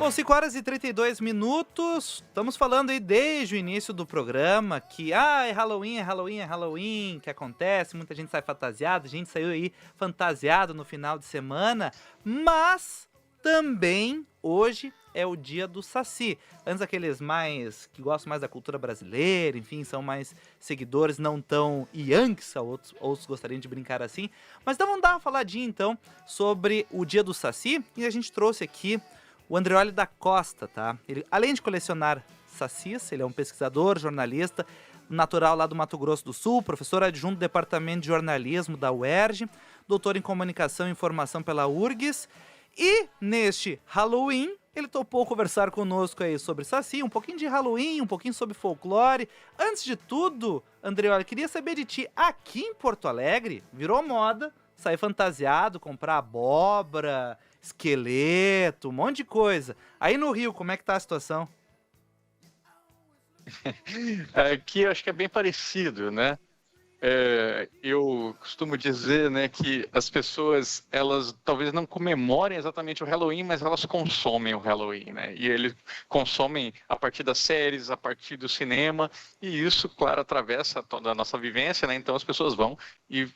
Bom, 5h32, estamos falando aí desde o início do programa que, é Halloween, é Halloween, é Halloween, que acontece, muita gente sai fantasiada, a gente saiu aí fantasiado no final de semana, mas também hoje é o dia do Saci. Antes aqueles que gostam mais da cultura brasileira, enfim, são mais seguidores, não tão Yankees, outros gostariam de brincar assim, mas então vamos dar uma faladinha então sobre o dia do Saci, e a gente trouxe aqui o Andreoli da Costa, tá? Ele, além de colecionar sacis, ele é um pesquisador, jornalista, natural lá do Mato Grosso do Sul, professor adjunto do Departamento de Jornalismo da UERJ, doutor em Comunicação e Informação pela URGS, e neste Halloween ele topou conversar conosco aí sobre saci, um pouquinho de Halloween, um pouquinho sobre folclore. Antes de tudo, Andreoli, queria saber de ti, aqui em Porto Alegre, virou moda sair fantasiado, comprar abóbora, esqueleto, um monte de coisa. Aí no Rio, como é que tá a situação? Aqui eu acho que é bem parecido, né? Eu costumo dizer, né, que as pessoas, elas talvez não comemorem exatamente o Halloween, mas elas consomem o Halloween, né? E eles consomem a partir das séries, a partir do cinema, e isso, claro, atravessa toda a nossa vivência, né? Então as pessoas vão e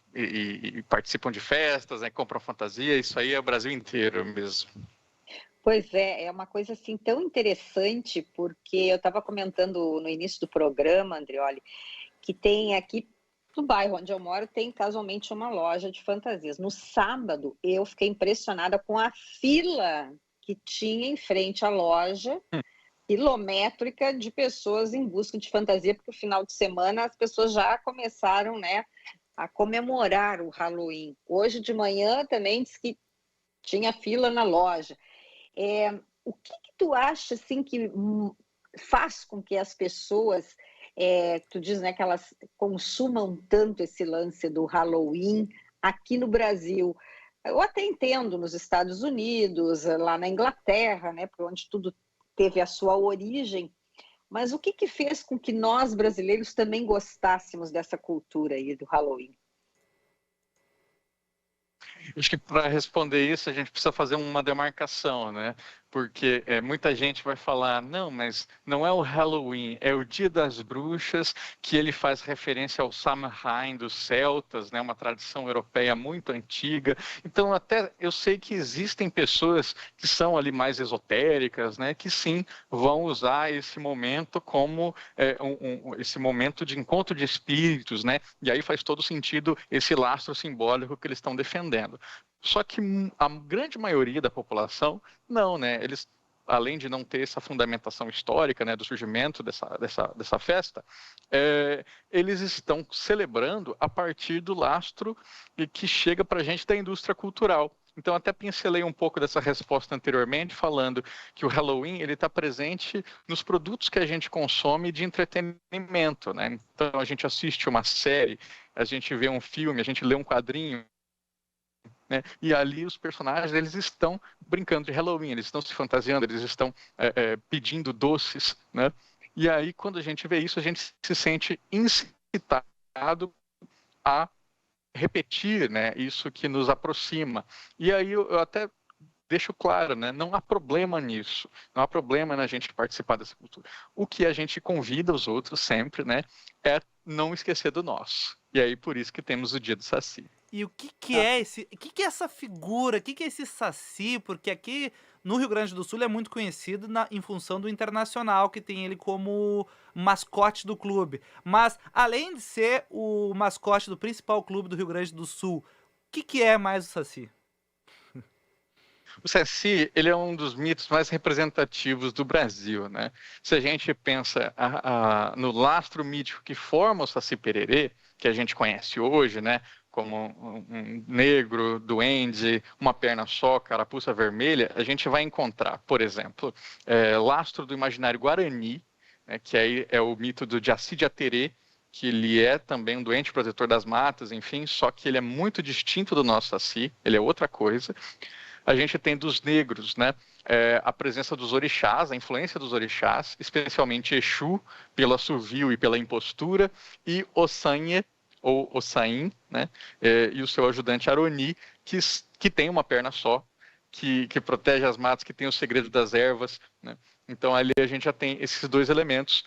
participam de festas, né? Compram fantasia, isso aí é o Brasil inteiro mesmo. Pois é uma coisa assim tão interessante, porque eu estava comentando no início do programa, Andreoli, que tem aqui no bairro onde eu moro, tem casualmente uma loja de fantasias. No sábado, eu fiquei impressionada com a fila que tinha em frente à loja, quilométrica, de pessoas em busca de fantasia, porque no final de semana as pessoas já começaram, né, a comemorar o Halloween. Hoje de manhã também disse que tinha fila na loja. O que tu acha assim que faz com que as pessoas, tu diz, né, que elas consumam tanto esse lance do Halloween aqui no Brasil? Eu até entendo nos Estados Unidos, lá na Inglaterra, né, por onde tudo teve a sua origem, mas o que fez com que nós brasileiros também gostássemos dessa cultura aí do Halloween? Acho que para responder isso a gente precisa fazer uma demarcação, né? Porque muita gente vai falar, não, mas não é o Halloween, é o Dia das Bruxas, que ele faz referência ao Samhain dos celtas, né? Uma tradição europeia muito antiga. Então até eu sei que existem pessoas que são ali mais esotéricas, né? Que sim, vão usar esse momento como esse momento de encontro de espíritos, né? E aí faz todo sentido esse lastro simbólico que eles estão defendendo. Só que a grande maioria da população, não, né? Eles, além de não ter essa fundamentação histórica, né, do surgimento dessa festa, eles estão celebrando a partir do lastro que chega para a gente da indústria cultural. Então, até pincelei um pouco dessa resposta anteriormente, falando que o Halloween ele está presente nos produtos que a gente consome de entretenimento, né? Então, a gente assiste uma série, a gente vê um filme, a gente lê um quadrinho, né? E ali os personagens eles estão brincando de Halloween, eles estão se fantasiando, eles estão pedindo doces, né? E aí quando a gente vê isso, a gente se sente incitado a repetir, né, isso que nos aproxima. E aí eu até deixo claro, né, não há problema nisso, não há problema na gente participar dessa cultura. O que a gente convida os outros sempre, né, é não esquecer do nosso. E aí por isso que temos o Dia do Saci. E o que é essa figura? O que é esse Saci? Porque aqui no Rio Grande do Sul ele é muito conhecido em função do Internacional, que tem ele como mascote do clube. Mas, além de ser o mascote do principal clube do Rio Grande do Sul, o que é mais o Saci? O Saci, ele é um dos mitos mais representativos do Brasil, né? Se a gente pensa no lastro mítico que forma o Saci Pererê, que a gente conhece hoje, né? Como um negro, duende, uma perna só, carapuça vermelha, a gente vai encontrar, por exemplo, lastro do imaginário Guarani, né, que aí é o mito do Jaci de Aterê, que ele é também um doente protetor das matas, enfim, só que ele é muito distinto do nosso Saci, ele é outra coisa. A gente tem dos negros, né? A presença dos orixás, a influência dos orixás, especialmente Exu, pelo assovio e pela impostura, e Ossanhe, ou Ossain, né? E o seu ajudante Aroni, que tem uma perna só, que protege as matas, que tem o segredo das ervas, né? Então ali a gente já tem esses 2 elementos.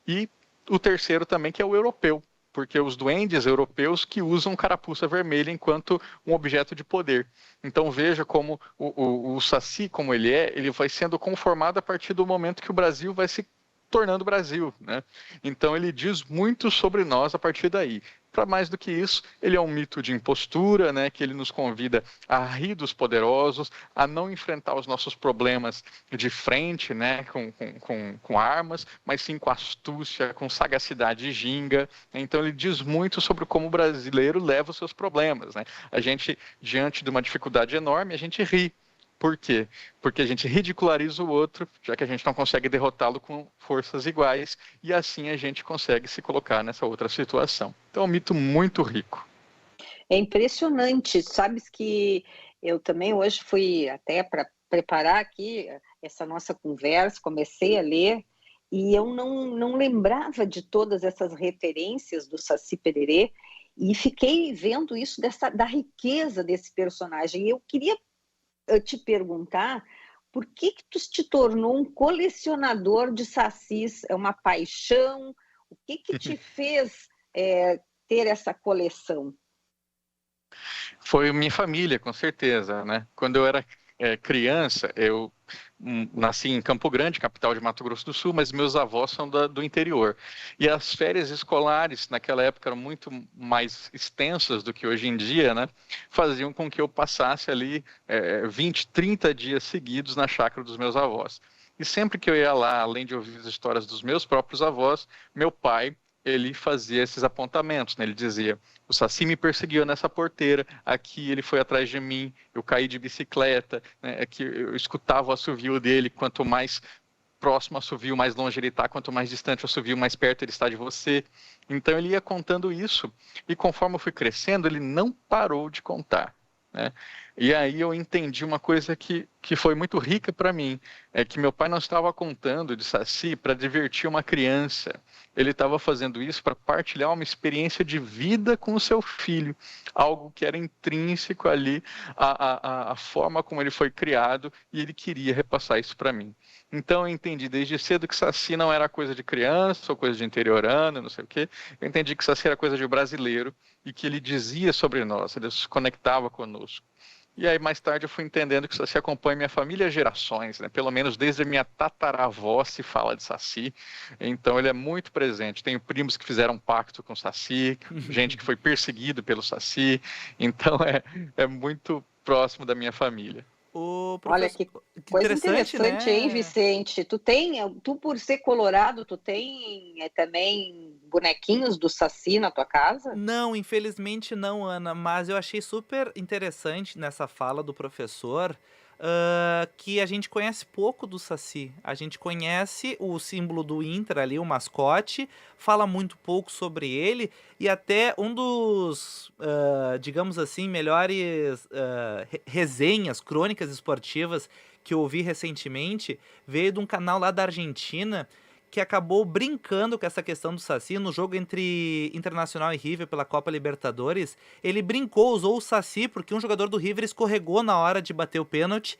E o terceiro também, que é o europeu, porque os duendes europeus que usam carapuça vermelha enquanto um objeto de poder. Então veja como o Saci, como ele vai sendo conformado a partir do momento que o Brasil vai se tornando Brasil, né? Então ele diz muito sobre nós a partir daí. Para mais do que isso, ele é um mito de impostura, né, que ele nos convida a rir dos poderosos, a não enfrentar os nossos problemas de frente, né, com armas, mas sim com astúcia, com sagacidade e ginga. Então ele diz muito sobre como o brasileiro leva os seus problemas, né? A gente, diante de uma dificuldade enorme, a gente ri. Por quê? Porque a gente ridiculariza o outro, já que a gente não consegue derrotá-lo com forças iguais, e assim a gente consegue se colocar nessa outra situação. Então é um mito muito rico. É impressionante. Sabes que eu também hoje fui até para preparar aqui essa nossa conversa, comecei a ler, e eu não lembrava de todas essas referências do Saci Pererê, e fiquei vendo isso da riqueza desse personagem. E eu queria te perguntar por que tu te tornou um colecionador de sacis? É uma paixão? O que te fez ter essa coleção? Foi minha família, com certeza, né? Quando eu era criança, eu nasci em Campo Grande, capital de Mato Grosso do Sul, mas meus avós são do interior. E as férias escolares, naquela época, eram muito mais extensas do que hoje em dia, né? Faziam com que eu passasse ali 20, 30 dias seguidos na chácara dos meus avós. E sempre que eu ia lá, além de ouvir as histórias dos meus próprios avós, meu pai, ele fazia esses apontamentos, né? Ele dizia: o Saci me perseguiu nessa porteira, aqui ele foi atrás de mim, eu caí de bicicleta, né? Aqui eu escutava o assovio dele, quanto mais próximo o assovio, mais longe ele está, quanto mais distante o assovio, mais perto ele está de você. Então ele ia contando isso, e conforme eu fui crescendo, ele não parou de contar, né? E aí eu entendi uma coisa que foi muito rica para mim, é que meu pai não estava contando de Saci para divertir uma criança, ele estava fazendo isso para partilhar uma experiência de vida com o seu filho, algo que era intrínseco ali à forma como ele foi criado, e ele queria repassar isso para mim. Então eu entendi desde cedo que Saci não era coisa de criança ou coisa de interiorano, não sei o quê. Eu entendi que Saci era coisa de brasileiro e que ele dizia sobre nós, ele se conectava conosco. E aí mais tarde eu fui entendendo que o Saci acompanha minha família há gerações, né? Pelo menos desde a minha tataravó se fala de Saci, então ele é muito presente. Tenho primos que fizeram pacto com o Saci, gente que foi perseguido pelo Saci, então é muito próximo da minha família. Olha que coisa interessante, né? Hein, Vicente? Tu por ser colorado, tu tem também bonequinhos do Saci na tua casa? Não, infelizmente não, Ana, mas eu achei super interessante nessa fala do professor que a gente conhece pouco do Saci. A gente conhece o símbolo do Inter ali, o mascote, fala muito pouco sobre ele, e até um dos, digamos assim, melhores resenhas, crônicas esportivas que eu ouvi recentemente, veio de um canal lá da Argentina, que acabou brincando com essa questão do Saci no jogo entre Internacional e River pela Copa Libertadores. Ele brincou, usou o Saci porque um jogador do River escorregou na hora de bater o pênalti,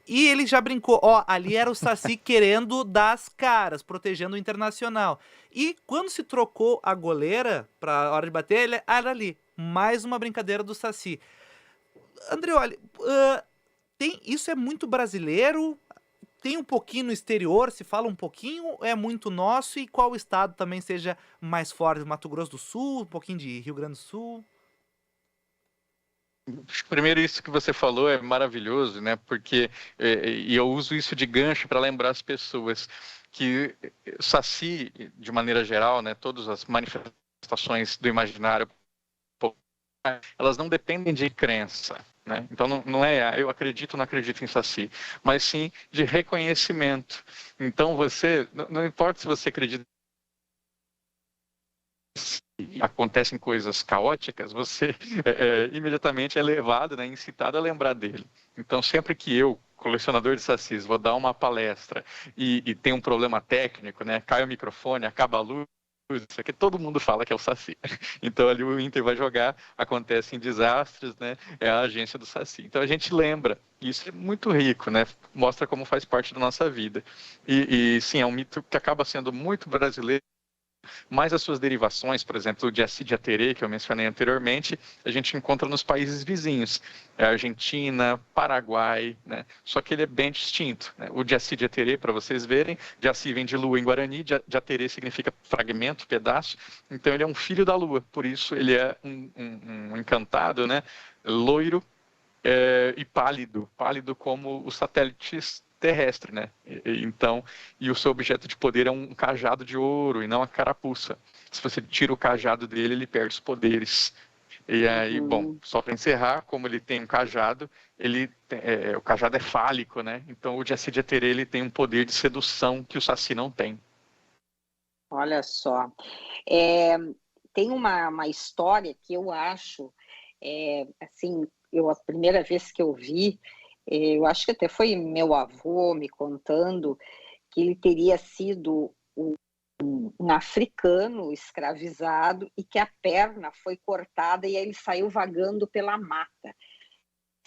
e ele já brincou, ali era o Saci querendo dar as caras, protegendo o Internacional. E quando se trocou a goleira pra hora de bater, ele era ali, mais uma brincadeira do Saci. Andreoli, isso é muito brasileiro? Tem um pouquinho no exterior, se fala um pouquinho, é muito nosso? E qual estado também seja mais forte? Mato Grosso do Sul, um pouquinho de Rio Grande do Sul? Primeiro, isso que você falou é maravilhoso, né? Porque e eu uso isso de gancho para lembrar as pessoas que Saci, de maneira geral, né, todas as manifestações do imaginário, elas não dependem de crença, né? Então não é eu acredito ou não acredito em Saci, mas sim de reconhecimento. Então não importa se você acredita, acontecem coisas caóticas, você imediatamente é levado, né, incitado a lembrar dele. Então sempre que eu, colecionador de sacis, vou dar uma palestra e tem um problema técnico, né, cai o microfone, acaba a luz, isso aqui todo mundo fala que é o Saci. Então ali o Inter vai jogar, acontecem desastres, né? É a agência do Saci. Então a gente lembra, isso é muito rico, né? Mostra como faz parte da nossa vida. E sim, é um mito que acaba sendo muito brasileiro, mas as suas derivações, por exemplo, o Jaci de Aterê, que eu mencionei anteriormente, a gente encontra nos países vizinhos, Argentina, Paraguai, né? Só que ele é bem distinto, né? O Jaci de Aterê, para vocês verem, Jaci vem de lua em Guarani, de Aterê significa fragmento, pedaço, então ele é um filho da lua, por isso ele é um encantado, né? Loiro, e pálido, pálido como os satélites terrestres, né? Então, e o seu objeto de poder é um cajado de ouro e não a carapuça. Se você tira o cajado dele, ele perde os poderes. E aí, bom, só para encerrar, como ele tem um cajado, o cajado é fálico, né? Então o Jaci de Aterê, ele tem um poder de sedução que o Saci não tem. Olha só. Tem uma história que eu acho, assim, a primeira vez que eu vi, eu acho que até foi meu avô me contando que ele teria sido um africano escravizado e que a perna foi cortada e aí ele saiu vagando pela mata.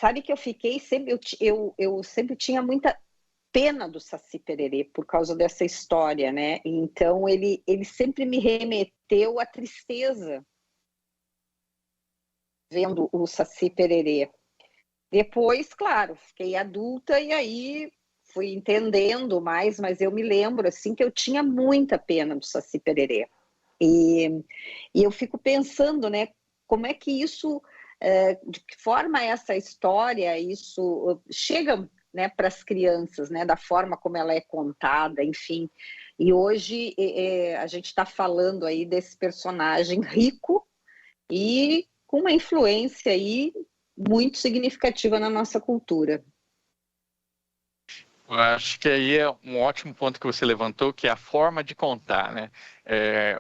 Sabe que eu fiquei sempre, eu sempre tinha muita pena do Saci Pererê por causa dessa história, né? Então ele sempre me remeteu à tristeza vendo o Saci Pererê. Depois, claro, fiquei adulta e aí fui entendendo mais, mas eu me lembro assim que eu tinha muita pena do Saci Pererê. E eu fico pensando, né, como é que isso, de que forma essa história, isso chega, né, para as crianças, né, da forma como ela é contada, enfim. E hoje a gente está falando aí desse personagem rico e com uma influência aí muito significativa na nossa cultura. Eu acho que aí é um ótimo ponto que você levantou, que é a forma de contar, né?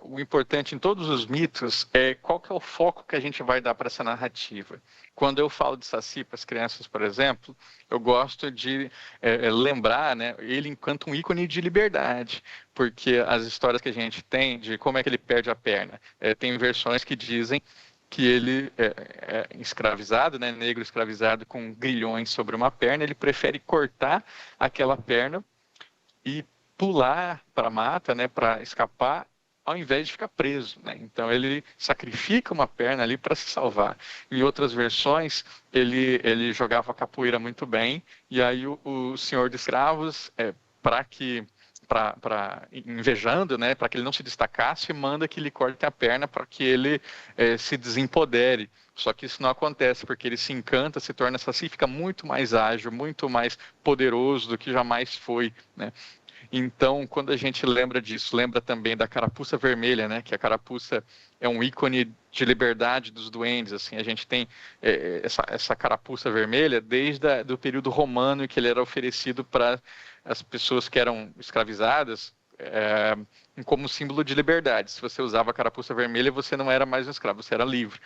O importante em todos os mitos é qual que é o foco que a gente vai dar para essa narrativa. Quando eu falo de Saci para as crianças, por exemplo, eu gosto de lembrar, né, ele enquanto um ícone de liberdade, porque as histórias que a gente tem de como é que ele perde a perna, tem versões que dizem que ele é escravizado, né, negro escravizado com grilhões sobre uma perna, ele prefere cortar aquela perna e pular para a mata, né, para escapar, ao invés de ficar preso, né? Então ele sacrifica uma perna ali para se salvar. Em outras versões, ele jogava capoeira muito bem, e aí o senhor de escravos, invejando, né, para que ele não se destacasse, manda que lhe corte a perna para que ele se desempodere. Só que isso não acontece, porque ele se encanta, se torna Saci, fica muito mais ágil, muito mais poderoso do que jamais foi, né? Então, quando a gente lembra disso, lembra também da carapuça vermelha, né? Que a carapuça é um ícone de liberdade dos duendes. Assim, a gente tem essa carapuça vermelha desde o período romano, que ele era oferecido para as pessoas que eram escravizadas como símbolo de liberdade. Se você usava a carapuça vermelha, você não era mais um escravo, você era livre.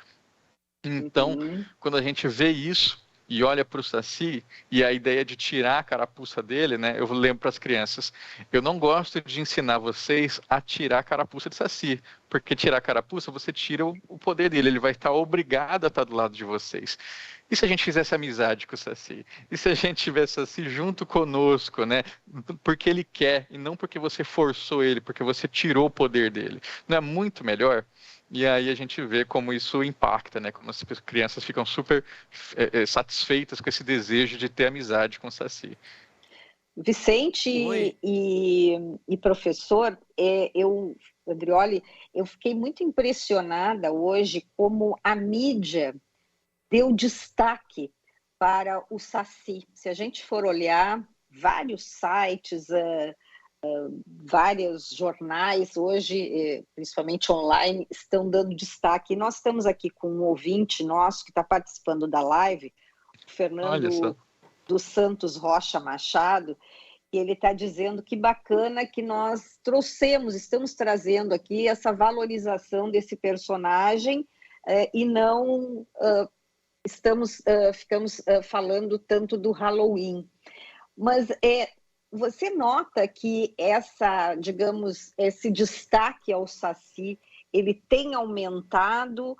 Então, quando a gente vê isso e olha para o Saci, e a ideia de tirar a carapuça dele, né? Eu lembro para as crianças, eu não gosto de ensinar vocês a tirar a carapuça de Saci, porque tirar a carapuça, você tira o poder dele, ele vai estar obrigado a estar do lado de vocês. E se a gente fizesse amizade com o Saci? E se a gente tivesse Saci junto conosco, né? Porque ele quer, e não porque você forçou ele, porque você tirou o poder dele. Não é muito melhor? E aí a gente vê como isso impacta, né? Como as crianças ficam super satisfeitas com esse desejo de ter amizade com o Saci. Vicente e professor, Andrioli, eu fiquei muito impressionada hoje como a mídia deu destaque para o Saci. Se a gente for olhar, vários sites, vários jornais hoje, principalmente online, estão dando destaque. E nós estamos aqui com um ouvinte nosso que está participando da live, o Fernando dos Santos Rocha Machado, e ele está dizendo que bacana que nós estamos trazendo aqui essa valorização desse personagem e não ficamos falando tanto do Halloween. Mas você nota que digamos, esse destaque ao Saci, ele tem aumentado,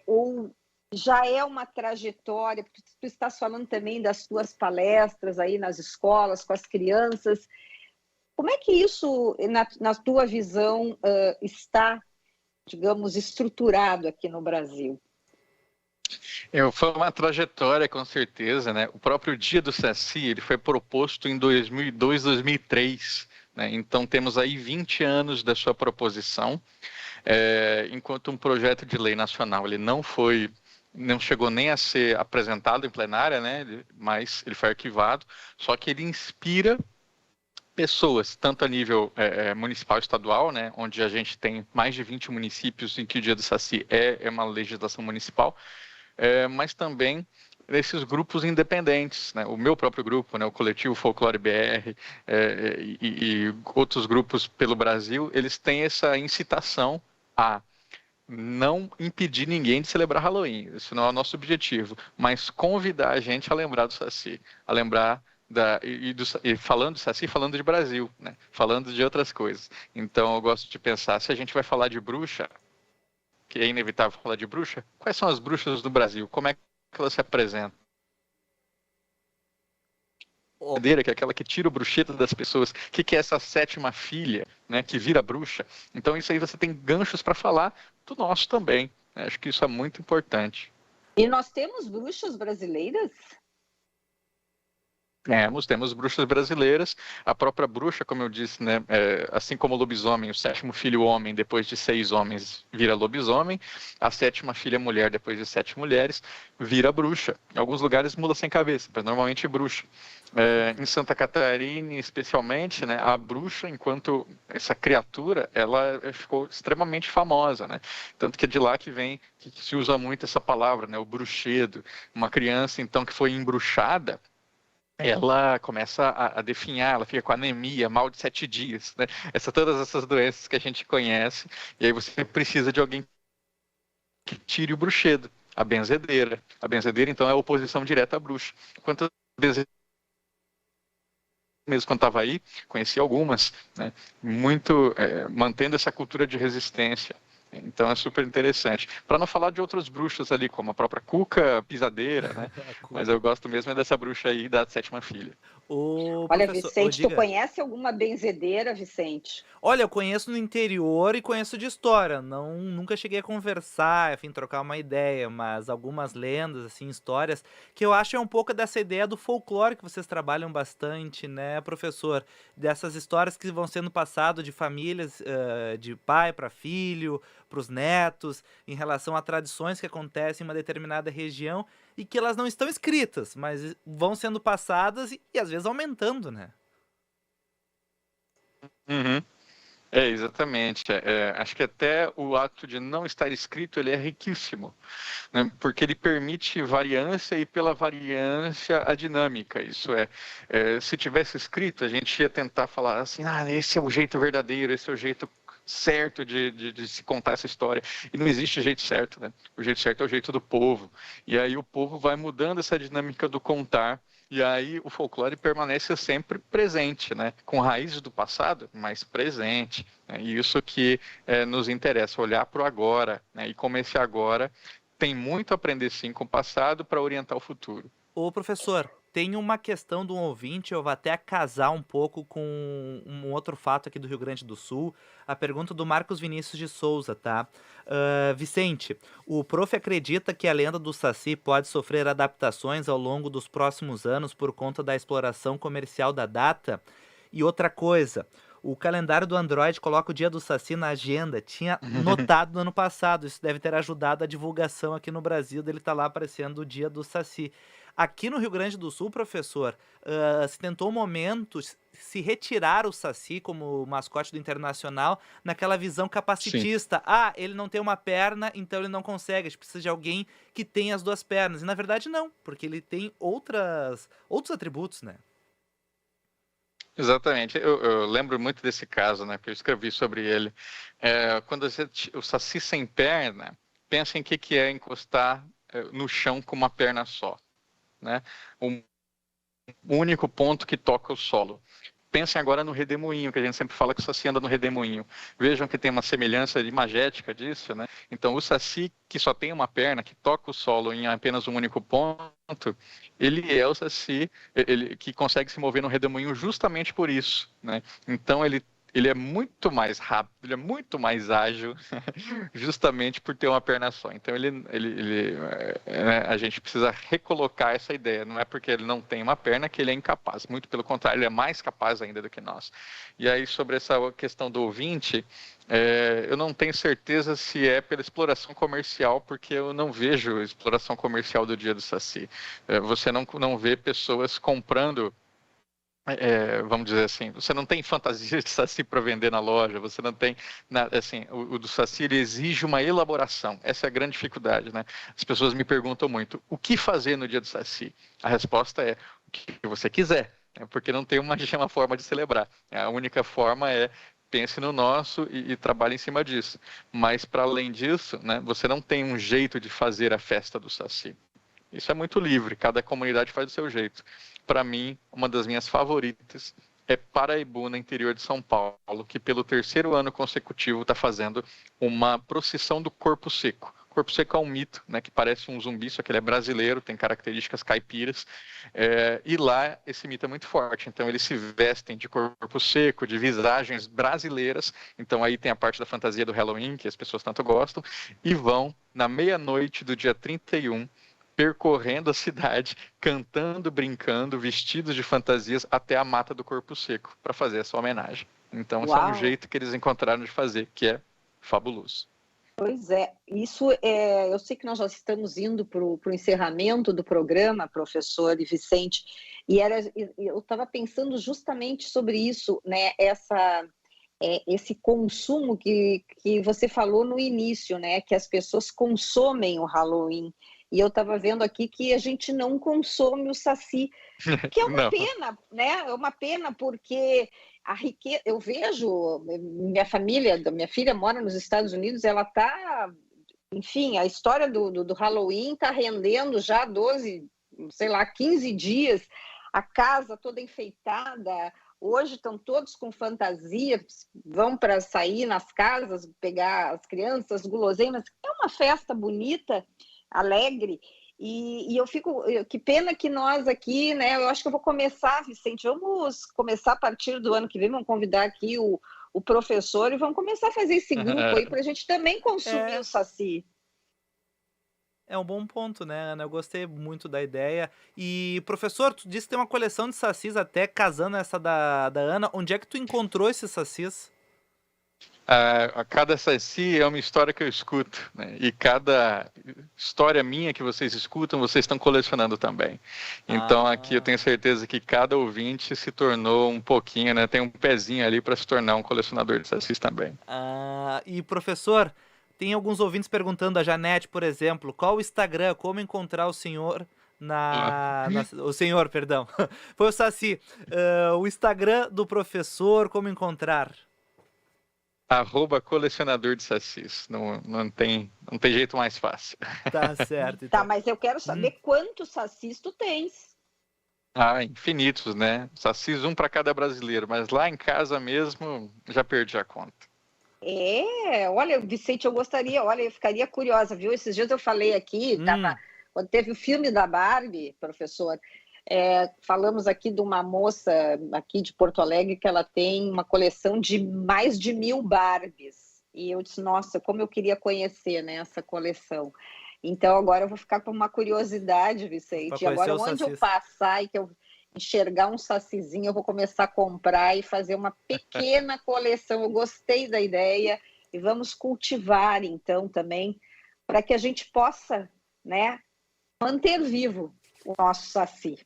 ou já é uma trajetória, porque tu estás falando também das tuas palestras aí nas escolas, com as crianças, como é que isso, na tua visão, está, digamos, estruturado aqui no Brasil? Foi uma trajetória, com certeza, né? O próprio Dia do Saci, ele foi proposto em 2002, 2003, né? Então temos aí 20 anos da sua proposição, enquanto um projeto de lei nacional ele não chegou nem a ser apresentado em plenária, né? Mas ele foi arquivado, só que ele inspira pessoas, tanto a nível municipal e estadual, né, onde a gente tem mais de 20 municípios em que o Dia do Saci é uma legislação municipal, mas também esses grupos independentes, né? O meu próprio grupo, né? O Coletivo Folclore BR e outros grupos pelo Brasil, eles têm essa incitação a não impedir ninguém de celebrar Halloween. Isso não é o nosso objetivo, mas convidar a gente a lembrar do Saci, a lembrar e falando do Saci, falando de Brasil, né? Falando de outras coisas. Então eu gosto de pensar, se a gente vai falar de bruxa, que é inevitável falar de bruxa, quais são as bruxas do Brasil? Como é que elas se apresentam? Que é aquela que tira o bruxedo das pessoas. O que é essa sétima filha, né, que vira bruxa? Então isso aí você tem ganchos para falar do nosso também. Acho que isso é muito importante. E nós temos bruxas brasileiras? Temos bruxas brasileiras. A própria bruxa, como eu disse, né, assim como o lobisomem, o sétimo filho homem, depois de 6 homens, vira lobisomem. A sétima filha mulher, depois de 7 mulheres, vira bruxa. Em alguns lugares muda sem cabeça, mas normalmente bruxa. Em Santa Catarina, especialmente, né, a bruxa, enquanto essa criatura, ela ficou extremamente famosa, né? Tanto que é de lá que vem, que se usa muito essa palavra, né, o bruxedo. Uma criança, então, que foi embruxada, ela começa a definhar, ela fica com anemia, mal de 7 dias, né? Todas essas doenças que a gente conhece, e aí você precisa de alguém que tire o bruxedo, a benzedeira. A benzedeira, então, é a oposição direta à bruxa. Quantas vezes, mesmo quando estava aí, conheci algumas, né? Muito mantendo essa cultura de resistência. Então é super interessante. Para não falar de outros bruxos ali, como a própria Cuca Pisadeira, né? Mas eu gosto mesmo dessa bruxa aí da sétima filha. Olha, Vicente, tu conhece alguma benzedeira, Vicente? Olha, eu conheço no interior e conheço de história. Nunca cheguei a conversar, enfim, trocar uma ideia, mas algumas lendas, assim, histórias, que eu acho um pouco dessa ideia do folclore que vocês trabalham bastante, né, professor? Dessas histórias que vão sendo passadas de famílias, de pai para filho, para os netos, em relação a tradições que acontecem em uma determinada região e que elas não estão escritas, mas vão sendo passadas e às vezes aumentando, né? Uhum. Exatamente. Acho que até o ato de não estar escrito ele é riquíssimo, né? Porque ele permite variância e pela variância a dinâmica. Isso se tivesse escrito, a gente ia tentar falar assim, esse é o jeito verdadeiro, esse é o jeito certo de se contar essa história. E não existe jeito certo, né? O jeito certo é o jeito do povo. E aí o povo vai mudando essa dinâmica do contar. E aí o folclore permanece sempre presente, né? Com raízes do passado, mas presente. Né? E isso que nos interessa, olhar para o agora. Né? E como esse agora tem muito a aprender sim com o passado para orientar o futuro. Ô, professor, tem uma questão do ouvinte, eu vou até casar um pouco com um outro fato aqui do Rio Grande do Sul. A pergunta do Marcos Vinícius de Souza, tá? Vicente, o prof acredita que a lenda do Saci pode sofrer adaptações ao longo dos próximos anos por conta da exploração comercial da data? E outra coisa, o calendário do Android coloca o dia do Saci na agenda. Tinha notado no ano passado. Isso deve ter ajudado a divulgação aqui no Brasil dele estar lá aparecendo o dia do Saci. Aqui no Rio Grande do Sul, professor, se tentou um momento se retirar o Saci como mascote do Internacional naquela visão capacitista. Sim. Ele não tem uma perna, então ele não consegue. A gente precisa de alguém que tenha as 2 pernas. E na verdade não, porque ele tem outros atributos, né? Exatamente. Eu lembro muito desse caso, né? Que eu escrevi sobre ele. Quando o Saci sem perna, pensa em que é encostar no chão com uma perna só. Né? único ponto que toca o solo. Pensem agora no redemoinho, que a gente sempre fala que o Saci anda no redemoinho. Vejam que tem uma semelhança imagética disso, né? Então, o Saci, que só tem uma perna, que toca o solo em apenas um único ponto, ele é o Saci que consegue se mover no redemoinho justamente por isso, né? Então, ele é muito mais rápido, ele é muito mais ágil, justamente por ter uma perna só. Então, a gente precisa recolocar essa ideia. Não é porque ele não tem uma perna que ele é incapaz. Muito pelo contrário, ele é mais capaz ainda do que nós. E aí, sobre essa questão do ouvinte, eu não tenho certeza se é pela exploração comercial, porque eu não vejo exploração comercial do Dia do Saci. Você não vê pessoas comprando, vamos dizer assim, você não tem fantasia de Saci para vender na loja, você não tem nada, assim, o do Saci ele exige uma elaboração, essa é a grande dificuldade, né? As pessoas me perguntam muito, o que fazer no dia do Saci? A resposta é, o que você quiser, né? Porque não tem uma forma de celebrar, a única forma é pense no nosso e trabalhe em cima disso, mas para além disso, né, você não tem um jeito de fazer a festa do Saci. Isso é muito livre, cada comunidade faz do seu jeito. Para mim, uma das minhas favoritas é Paraibu, no interior de São Paulo, que pelo 3º ano consecutivo está fazendo uma procissão do corpo seco. O corpo seco é um mito, né, que parece um zumbi, só que ele é brasileiro, tem características caipiras, e lá esse mito é muito forte. Então eles se vestem de corpo seco, de visagens brasileiras, então aí tem a parte da fantasia do Halloween, que as pessoas tanto gostam, e vão na meia-noite do dia 31, percorrendo a cidade, cantando, brincando, vestidos de fantasias até a mata do corpo seco, para fazer essa homenagem. Então, esse é um jeito que eles encontraram de fazer, que é fabuloso. Pois é, eu sei que nós já estamos indo para o encerramento do programa, professor e Vicente, e eu estava pensando justamente sobre isso, né? Esse consumo que você falou no início, né? Que as pessoas consomem o Halloween. E eu estava vendo aqui que a gente não consome o Saci, que é uma pena, né? É uma pena porque a riqueza. Eu vejo minha filha mora nos Estados Unidos, ela está, enfim, a história do Halloween está rendendo já 12, sei lá, 15 dias, a casa toda enfeitada. Hoje estão todos com fantasia, vão para sair nas casas, pegar as crianças, guloseimas. É uma festa bonita, alegre, e eu fico, que pena que nós aqui, né, eu acho que eu vou começar, Vicente, vamos começar a partir do ano que vem, vamos convidar aqui o professor e vamos começar a fazer esse grupo aí para a gente também consumir o Saci. É um bom ponto, né, Ana? Eu gostei muito da ideia. E, professor, tu disse que tem uma coleção de sacis até casando essa da Ana. Onde é que tu encontrou esses sacis? A cada Saci é uma história que eu escuto, né? E cada história minha que vocês escutam, vocês estão colecionando também. Então aqui eu tenho certeza que cada ouvinte se tornou um pouquinho, né? Tem um pezinho ali para se tornar um colecionador de Sacis também. E professor, tem alguns ouvintes perguntando, a Janete, por exemplo, qual o Instagram, como encontrar o senhor o senhor, perdão, foi o Saci. O Instagram do professor, como encontrar? @colecionador de sacis. Não tem jeito mais fácil. Tá certo. Então. Tá, mas eu quero saber quantos sacis tu tens. Infinitos, né? Sacis, um para cada brasileiro, mas lá em casa mesmo já perdi a conta. Olha, Vicente, eu ficaria curiosa, viu? Esses dias eu falei aqui, quando teve o filme da Barbie, professor, falamos aqui de uma moça aqui de Porto Alegre que ela tem uma coleção de mais de 1000 Barbies. E eu disse, nossa, como eu queria conhecer, né, essa coleção. Então agora eu vou ficar com uma curiosidade, Vicente. E agora onde eu passar e que eu enxergar um sacizinho, eu vou começar a comprar e fazer uma pequena coleção. Eu gostei da ideia e vamos cultivar então também para que a gente possa, né, manter vivo o nosso Saci.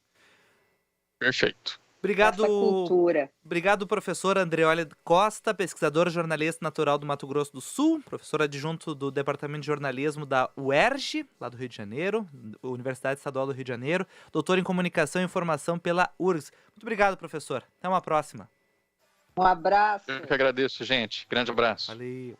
Perfeito. Obrigado, professor Andreoli Costa, pesquisador, jornalista natural do Mato Grosso do Sul, professor adjunto do Departamento de Jornalismo da UERJ, lá do Rio de Janeiro, Universidade Estadual do Rio de Janeiro, doutor em Comunicação e Informação pela URGS. Muito obrigado, professor. Até uma próxima. Um abraço. Eu que agradeço, gente. Grande abraço. Valeu.